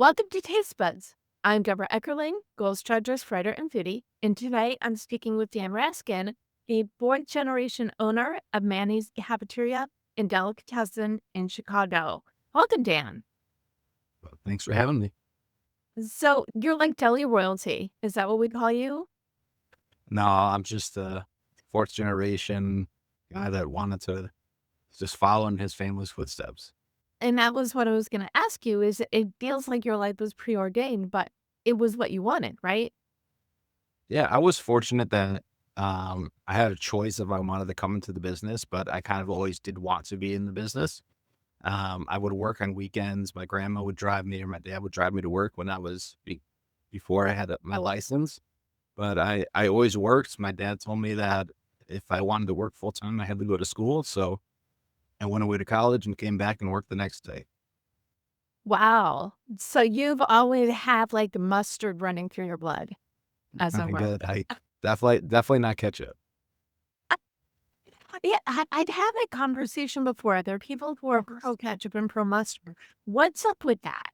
Welcome to Taste Buds. I'm Debra Eckerling, Goals Chargers writer and foodie, and today I'm speaking with Dan Raskin, the fourth generation owner of Manny's Cafeteria and Delicatessen in Chicago. Welcome, Dan. Well, thanks for having me. So you're like deli royalty. Is that what we call you? No, I'm just a fourth generation guy that wanted to just follow in his family's footsteps. And that was what I was going to ask you. Is it feels like your life was preordained, but it was what you wanted, right? Yeah, I was fortunate that I had a choice if I wanted to come into the business, but I kind of always did want to be in the business. I would work on weekends. My grandma would drive me, or my dad would drive me to work when before I had my license. But I always worked. My dad told me that if I wanted to work full time, I had to go to school. So I went away to college and came back and worked the next day. Wow. So you've always had like mustard running through your blood, as it I were. did. I definitely not ketchup. Yeah, I'd had that conversation before. There are people who are pro ketchup and pro mustard. What's up with that?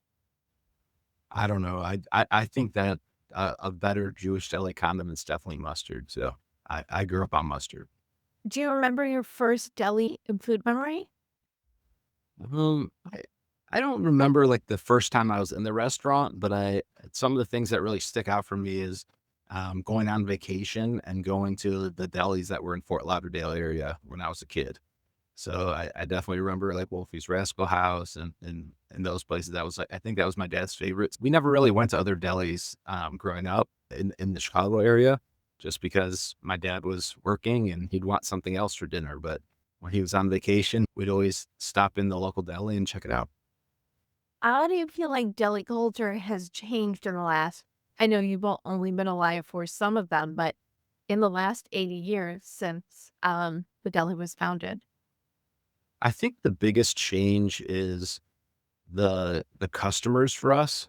I don't know. I think that a better Jewish deli condiment is definitely mustard. So I grew up on mustard. Do you remember your first deli food memory? Um, I I don't remember like the first time I was in the restaurant, but I some of the things that really stick out for me is going on vacation and going to the delis that were in Fort Lauderdale area when I was a kid. So I definitely remember like Wolfie's Rascal House and those places. That was like I think that was my dad's favorites. We never really went to other delis growing up in the Chicago area, just because my dad was working and he'd want something else for dinner. But when he was on vacation, we'd always stop in the local deli and check it out. How do you feel like deli culture has changed in the last? I know you've only been alive for some of them, but in the last 80 years since the deli was founded. I think the biggest change is the customers for us.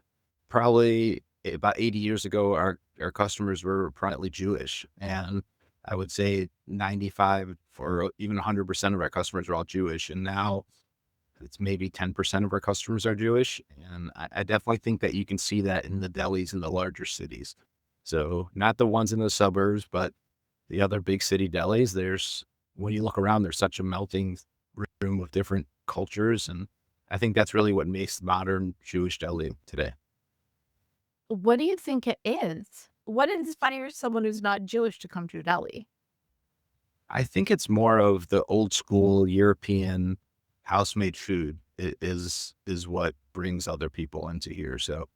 Probably about 80 years ago, our customers were primarily Jewish, and I would say 95 or even 100% of our customers are all Jewish, and now it's maybe 10% of our customers are Jewish, and I definitely think that you can see that in the delis in the larger cities. So, not the ones in the suburbs, but the other big city delis, there's when you look around, there's such a melting room of different cultures, and I think that's really what makes modern Jewish deli today. What do you think it is? What inspires someone who's not Jewish to come to a deli? I think it's more of the old school European house-made food is what brings other people into here. So,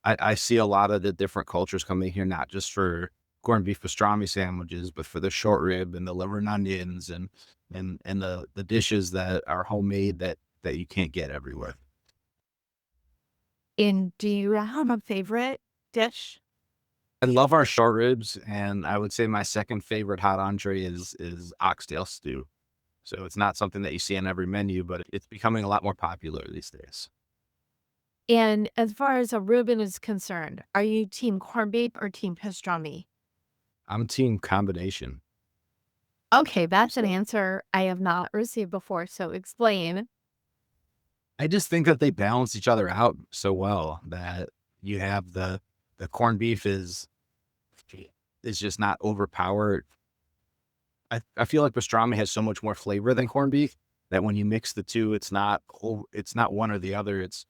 I see a lot of the different cultures coming here, not just for corned beef pastrami sandwiches, but for the short rib and the liver and onions and the dishes that are homemade that you can't get everywhere. And do you have a favorite dish? I love our short ribs, and I would say my second favorite hot entree is oxtail stew. So it's not something that you see on every menu, but it's becoming a lot more popular these days. And as far as a Reuben is concerned, are you team corned beef or team pastrami? I'm team combination. Okay, that's an answer I have not received before, so explain. I just think that they balance each other out so well that you have the corned beef is just not overpowered. I feel like pastrami has so much more flavor than corned beef that when you mix the two, it's not one or the other. It's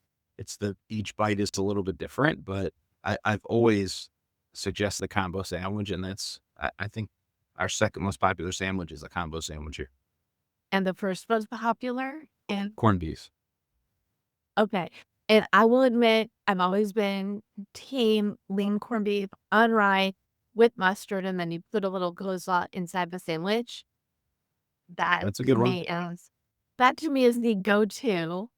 the each bite is a little bit different, but I've always suggested the combo sandwich, and I think our second most popular sandwich is a combo sandwich here. And the first was popular? And Corned beef. okay. And I will admit, I've always been team lean corned beef on rye with mustard, and then you put a little gozla inside the sandwich. That That's a to good one. me is that to me is the go-to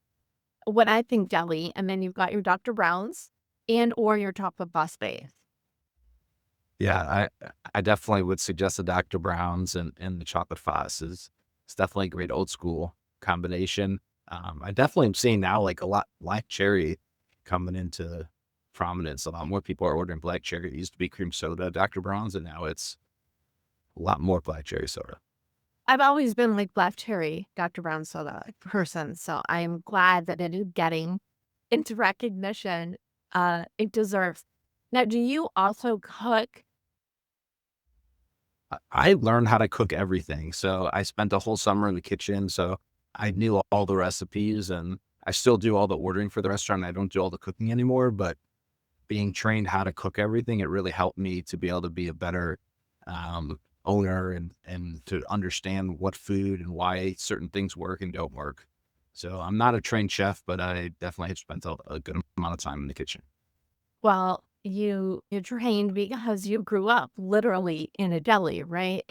when I think deli, and then you've got your Dr. Brown's and or your chocolate bus base. Yeah, I definitely would suggest the Dr. Brown's and the chocolate foss is it's definitely a great old school combination. I definitely am seeing now like a lot black cherry coming into prominence. A lot more people are ordering black cherry. It used to be cream soda, at Dr. Brown's, and now it's a lot more black cherry soda. I've always been like black cherry Dr. Brown soda person, so I am glad that it is getting into recognition it deserves. Now, do you also cook? I learned how to cook everything. So I spent a whole summer in the kitchen. So I knew all the recipes and I still do all the ordering for the restaurant. I don't do all the cooking anymore, but being trained how to cook everything, it really helped me to be able to be a better owner and to understand what food and why certain things work and don't work. So I'm not a trained chef, but I definitely have spent a good amount of time in the kitchen. Well, you trained because you grew up literally in a deli, right?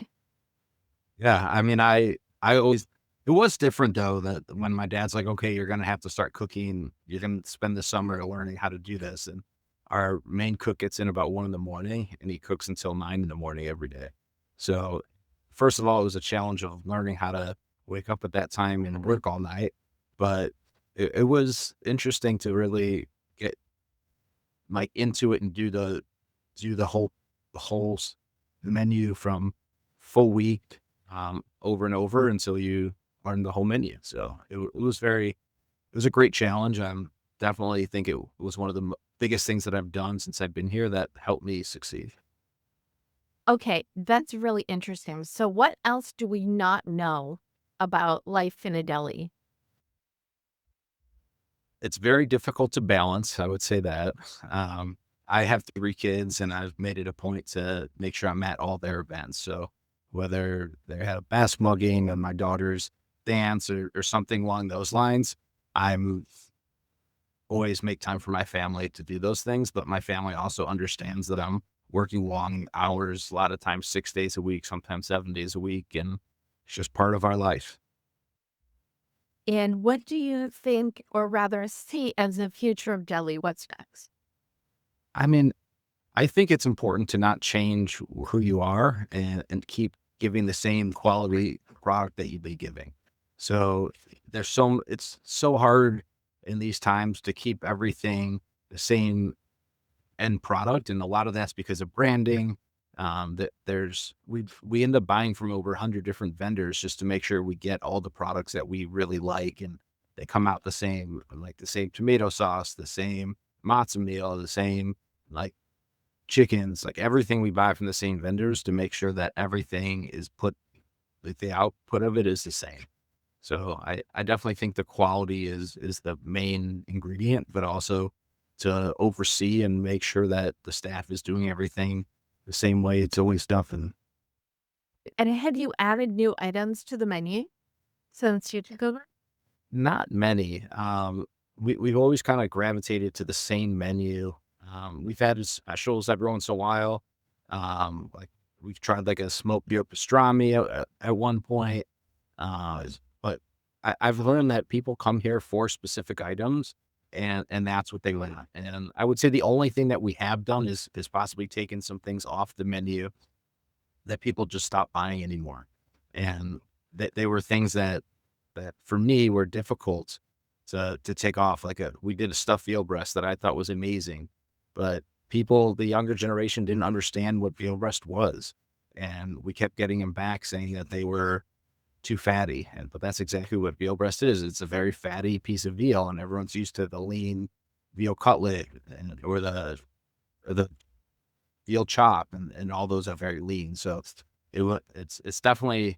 Yeah, I mean, I always it was different though that when my dad's like, "Okay, you're gonna have to start cooking. You're gonna spend the summer learning how to do this." And our main cook gets in about 1 in the morning and he cooks until 9 in the morning every day. So, first of all, it was a challenge of learning how to wake up at that time and work all night. But it was interesting to really get like into it and do the whole menu from full week over and over until you learn the whole menu. So it was very it was a great challenge. I'm definitely think it was one of the biggest things that I've done since I've been here that helped me succeed. Okay, that's really interesting. So what else do we not know about life in a deli? It's very difficult to balance, I would say that. Um, I have 3 kids, and I've made it a point to make sure I'm at all their events. So whether they have a basketball game and my daughter's dance or something along those lines, I'm always make time for my family to do those things. But my family also understands that I'm working long hours, a lot of times 6 days a week, sometimes 7 days a week, and it's just part of our life. And what do you think, or rather see as the future of deli? What's next? I mean, I think it's important to not change who you are and keep giving the same quality product that you've been giving. So it's so hard in these times to keep everything the same end product. And a lot of that's because of branding. That we end up buying from over 100 different vendors just to make sure we get all the products that we really like and they come out the same, like the same tomato sauce, the same matzo meal, the same like chickens, like everything we buy from the same vendors to make sure that everything is put like the output of it is the same. So I definitely think the quality is the main ingredient, but also to oversee and make sure that the staff is doing everything the same way it's always done. And And have you added new items to the menu since you took over? not many. We've always kind of gravitated to the same menu. We've had specials every once in a while. Like we've tried like a smoked beer pastrami at one point. But I've learned that people come here for specific items, and that's what they want. And I would say the only thing that we have done is possibly taken some things off the menu that people just stopped buying anymore, and that they were things that for me were difficult to take off. Like we did a stuffed veal breast that I thought was amazing, but people, the younger generation, didn't understand what veal breast was, and we kept getting them back saying that they were too fatty. But that's exactly what veal breast is. It's a very fatty piece of veal, and everyone's used to the lean veal cutlet or the veal chop, and all those are very lean. So it's definitely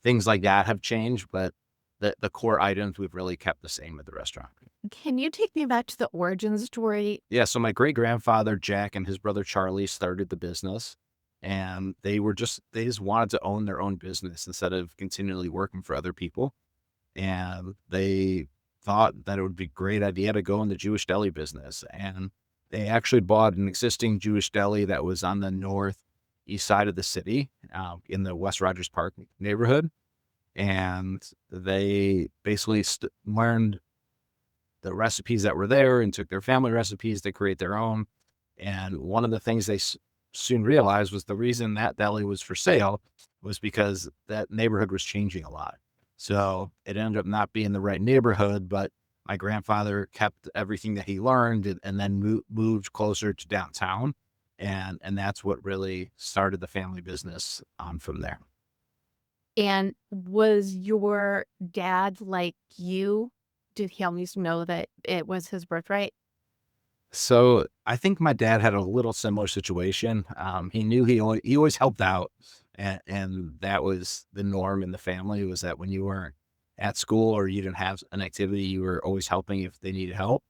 things like that have changed, but the core items we've really kept the same at the restaurant. Can you take me back to the origin story? Yeah, so my great grandfather Jack and his brother Charlie started the business, and they just wanted to own their own business instead of continually working for other people. And they thought that it would be a great idea to go in the Jewish deli business. And they actually bought an existing Jewish deli that was on the northeast side of the city, in the West Rogers Park neighborhood. And they basically learned the recipes that were there and took their family recipes to create their own. And one of the things they soon realized was the reason that deli was for sale was because that neighborhood was changing a lot. So it ended up not being the right neighborhood, but my grandfather kept everything that he learned and then moved closer to downtown. And that's what really started the family business on from there. And was your dad like you? did he always know that it was his birthright? So I think my dad had a little similar situation. He knew he always helped out, and that was the norm in the family. Was that when you weren't at school or you didn't have an activity, you were always helping if they needed help.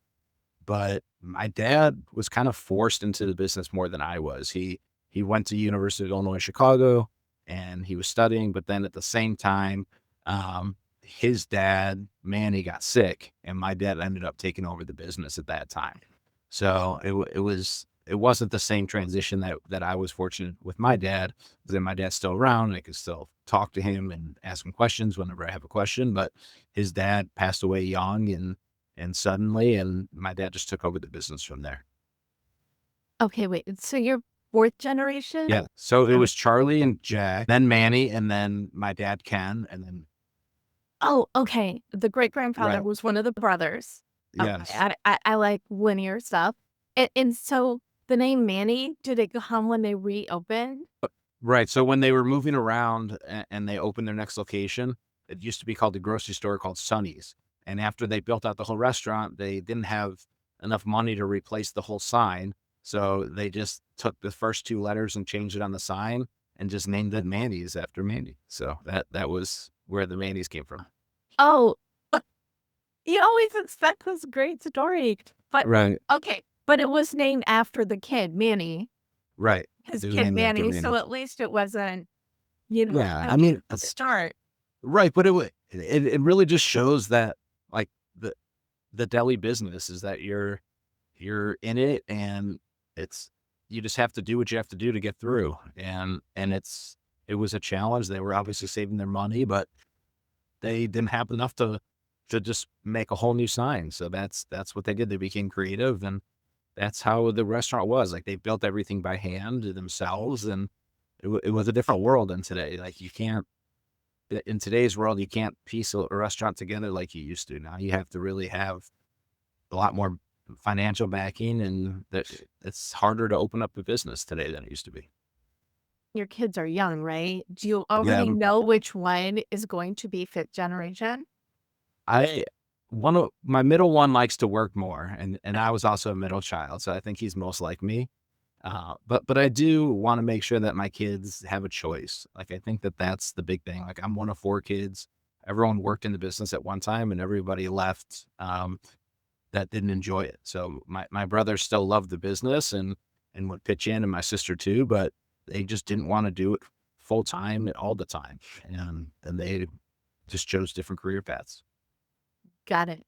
But my dad was kind of forced into the business more than I was. He went to University of Illinois Chicago, and he was studying, but then at the same time, his dad, Manny, got sick, and my dad ended up taking over the business at that time. So it wasn't the same transition that I was fortunate with my dad. Then my dad's still around. I could still talk to him and ask him questions whenever I have a question. But his dad passed away young and suddenly, and my dad just took over the business from there. Okay, wait. So you're fourth generation? Yeah. So it Um, was Charlie and Jack, then Manny, and then my dad Ken, and then Oh, okay. The great grandfather right. was one of the brothers. Okay, Yes. I like linear stuff. And so the name Manny, did it come when they reopened? Right. So when they were moving around and they opened their next location, it used to be called the grocery store called Sonny's. And after they built out the whole restaurant, they didn't have enough money to replace the whole sign. So they just took the first two letters and changed it on the sign and just named it Manny's after Manny. So that was where the Manny's came from. Oh, you always expect this great story. But Right. okay, but it was named after the kid, Manny, Right. his It was kid named after Manny. So Manny. at least it wasn't, you know, Yeah. a I mean, start. right. But it really just shows that like the deli business is that you're in it and it's you just have to do what you have to do to get through. And it was a challenge. They were obviously saving their money, but they didn't have enough to just make a whole new sign. So that's what they did. They became creative and that's how the restaurant was. Like they built everything by hand themselves and it was a different world than today. Like you can't in today's world, you can't piece a restaurant together like you used to. Now you have to really have a lot more financial backing, and that it's harder to open up a business today than it used to be. Your kids are young, right? Do you Yeah, already know which one is going to be fifth generation? I one of my middle one likes to work more, and I was also a middle child, so I think he's most like me. But I do want to make sure that my kids have a choice. Like I think that that's the big thing. Like I'm one of four kids. Everyone worked in the business at one time, and everybody left. That didn't enjoy it. So my brother still loved the business and would pitch in, and my sister too, but they just didn't want to do it full time all the time, and they just chose different career paths. Got it.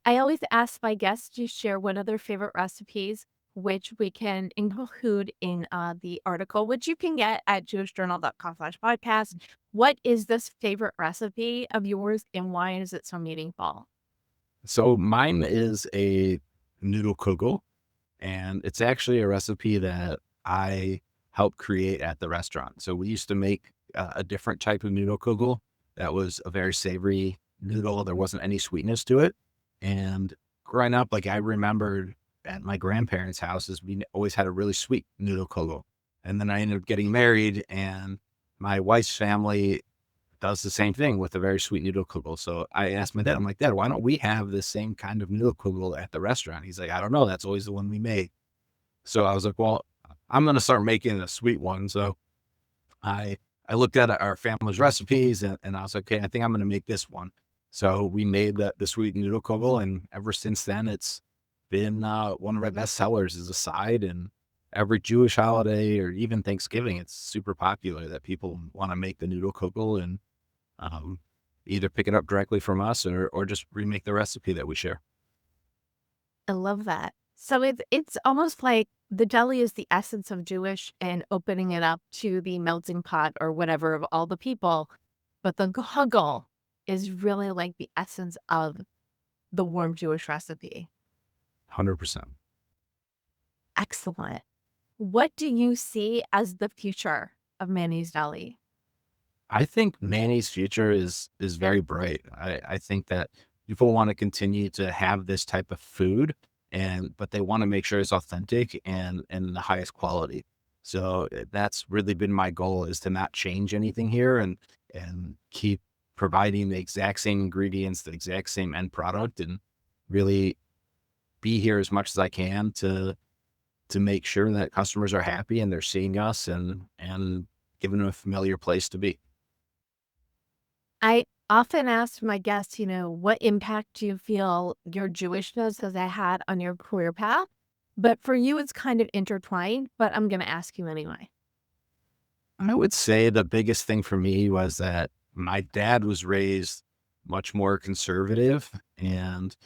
I always ask my guests to share one of their favorite recipes, which we can include in the article, which you can get at jewishjournal.com/podcast. What is this favorite recipe of yours and why is it so meaningful? So mine is a noodle kugel, and it's actually a recipe that I helped create at the restaurant. So we used to make a different type of noodle kugel that was a very savory noodle. There wasn't any sweetness to it. And growing up, like I remembered at my grandparents' houses, we always had a really sweet noodle kugel. And then I ended up getting married, and my wife's family does the same thing with a very sweet noodle kugel. So I asked my dad, I'm like, Dad, why don't we have the same kind of noodle kugel at the restaurant? He's like, I don't know. That's always the one we make. So I was like, well, I'm going to start making a sweet one. So I I looked at our family's recipes and I was like, okay, I think I'm going to make this one. So we made the sweet noodle kugel, and ever since then, it's been one of our best sellers as a side. And every Jewish holiday or even Thanksgiving, it's super popular that people want to make the noodle kugel and um, either pick it up directly from us or just remake the recipe that we share. I love that. So it's almost like the deli is the essence of Jewish and opening it up to the melting pot or whatever of all the people. But the Kugel is really like the essence of the warm Jewish recipe. 100%. Excellent. What do you see as the future of Manny's Deli? I think Manny's future is very bright. I think that people want to continue to have this type of food but they want to make sure it's authentic and the highest quality. So that's really been my goal is to not change anything here and keep providing the exact same ingredients, the exact same end product, and really be here as much as I can to make sure that customers are happy and they're seeing us and giving them a familiar place to be. I often ask my guests, what impact do you feel your Jewishness has had on your career path? But for you, it's kind of intertwined, but I'm going to ask you anyway. I would say the biggest thing for me was that my dad was raised much more conservative, and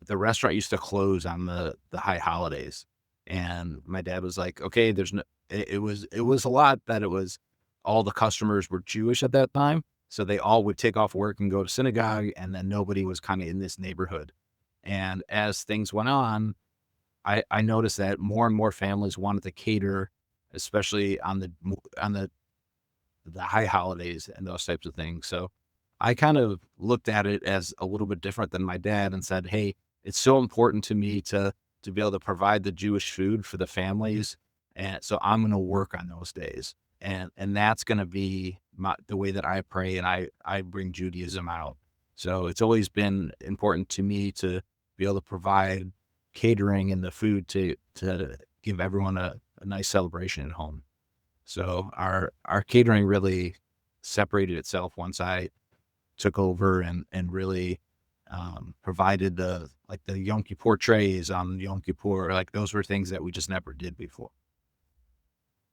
the restaurant used to close on the high holidays. And my dad was like, "Okay, there's no." It was a lot that it was all the customers were Jewish at that time, so they all would take off work and go to synagogue, and then nobody was kind of in this neighborhood. And as things went on, I noticed that more and more families wanted to cater, especially on the high holidays and those types of things. So I kind of looked at it as a little bit different than my dad and said, "Hey, it's so important to me to be able to provide the Jewish food for the families, and so I'm going to work on those days, and that's going to be the way that I pray and I bring Judaism out." So it's always been important to me to be able to provide catering and the food to give everyone a nice celebration at home. So our catering really separated itself once I took over and really provided the Yom Kippur trays on Yom Kippur. Like those were things that we just never did before.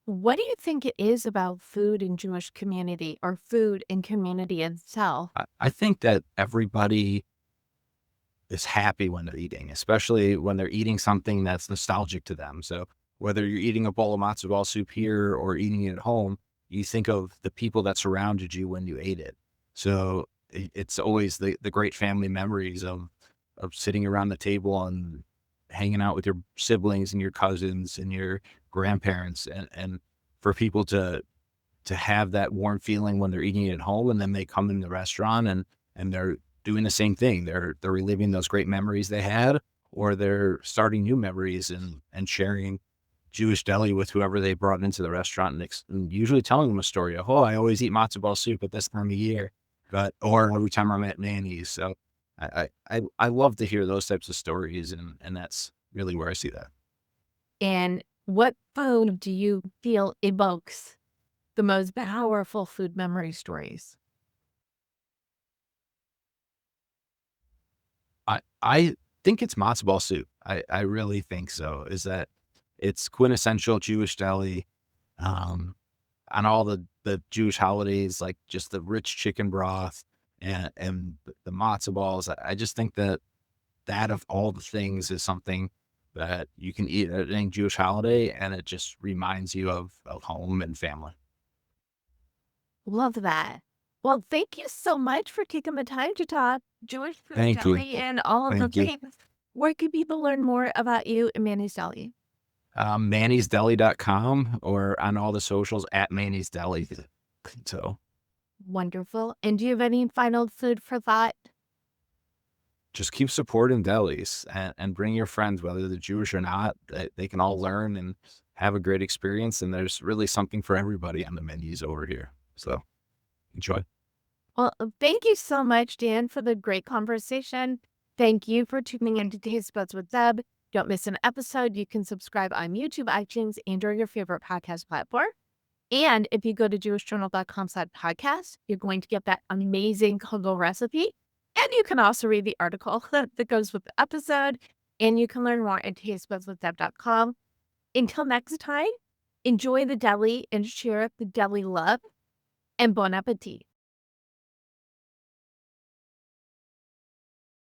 What do you think it is about food in Jewish community or food in community itself? I think that everybody is happy when they're eating, especially when they're eating something that's nostalgic to them. So whether you're eating a bowl of matzo ball soup here or eating it at home, you think of the people that surrounded you when you ate it. So it's always the great family memories of sitting around the table and hanging out with your siblings and your cousins and your grandparents, and for people to have that warm feeling when they're eating it at home, and then they come in the restaurant and they're doing the same thing. They're reliving those great memories they had, or they're starting new memories and sharing Jewish deli with whoever they brought into the restaurant, and usually telling them a story of, "Oh, I always eat matzo ball soup at this time of year," but or every time I'm at Manny's. So I love to hear those types of stories, and that's really where I see that. And what food do you feel evokes the most powerful food memory stories? I think it's matzo ball soup. I really think so. Is that it's quintessential Jewish deli, um, on all the Jewish holidays, like just the rich chicken broth and the matzo balls. I just think that that of all the things is something that you can eat at any Jewish holiday, and it just reminds you of home and family. Love that. Well, thank you so much for taking the time to talk Jewish food, Thank you. deli, and all of the Thank you. things. Where can people learn more about you and Manny's Deli? Manny'sDeli.com or on all the socials at Manny's Deli. So Wonderful. And do you have any final food for thought? just keep supporting delis and bring your friends, whether they're Jewish or not. They can all learn and have a great experience. And there's really something for everybody on the menus over here. So enjoy. Well, thank you so much, Dan, for the great conversation. Thank you for tuning in to Taste Buds with Deb. Don't miss an episode. You can subscribe on YouTube, iTunes, and or your favorite podcast platform. And if you go to jewishjournal.com/podcast, you're going to get that amazing Kugel recipe. And you can also read the article that goes with the episode. And you can learn more at tastebudswithdeb.com. Until next time, enjoy the deli and share the deli love. And bon appetit.